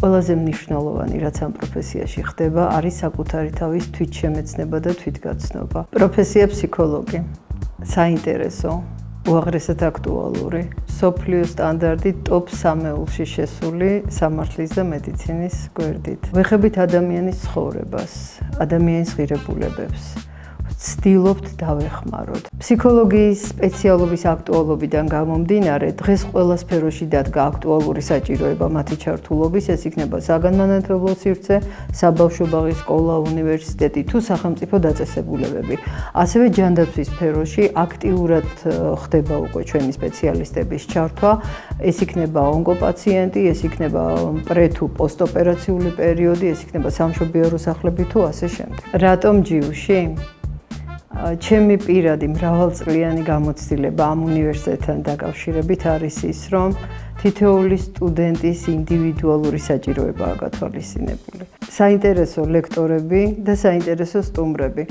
ყველაზე მნიშვნელოვანი, რაც ამ პროფესიაში ხდება, არის საკუთარი თავის თვითშემეცნება და თვითგაცნობა. პროფესია ფსიქოლოგი. საინტერესო, უაღრესად აქტუალური. მსოფლიო სტანდარტი ტოპ 3-ში შესული სამართლის და მედიცინის გვერდით. ვეხებით ადამიანის ცხოვრებას, ადამიანის ღირებულებებს. ვცდილობთ დავეხმაროთ. ფსიქოლოგიის სპეციალობის აქტუალობიდან გამომდინარე, დღეს ყველა სფეროში დადგა აქტუალური საჭიროება მათი ჩართულობის, ეს იქნება საგანმანათლებლო სივრცე, საბავშვო ბაღი, სკოლა, უნივერსიტეტი თუ სახელმწიფო დაწესებულებები. ასევე ჯანდაცვის სფეროში აქტიურად ხდება უკვე ჩვენი სპეციალისტების ჩართვა, ეს იქნება ონკოპაციენტი, ეს იქნება პრე თუ პოსტოპერაციული პერიოდი, ეს იქნება სამშობიარო სახლები თუ ასე შემდეგ. რატომ ჯიუში? ჩემი პირადი მრავალწლიანი გამოცდილება ამ უნივერსიტეტთან დაკავშირებით არის ის, რომ თითოეული სტუდენტის ინდივიდუალური საჭიროებაა გათვალისწინებული. საინტერესო ლექტორები და საინტერესო სტუმრები,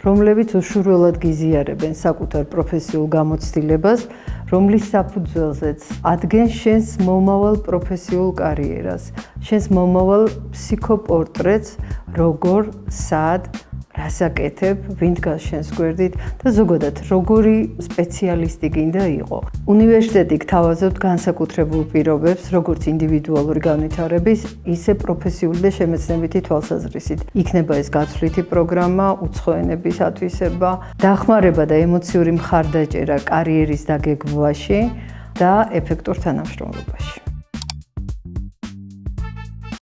რომლებიც უშურველად გიზიარებენ საკუთარ პროფესიულ გამოცდილებას, რომლის საფუძველზეც ადგენს შენს მომავალ პროფესიულ კარიერას, შენს მომავალ ფსიქოპორტრეტს, როგორ, სად, რას აკეთებ, ვინ დგას შენს გვერდით და ზოგადად როგორი სპეციალისტი გინდა იყო. უნივერსიტეტი გთავაზობთ განსაკუთრებულ პირობებს, როგორც ინდივიდუალური განვითარების, ისე პროფესიული და შემეცნებითი თვალსაზრისით. იქნება ეს გაცვლითი პროგრამა, უცხო ენების ათვისება, დახმარება და ემოციური მხარდაჭერა კარიერის დაგეგმვაში და ეფექტურ თანამშრომლობაში.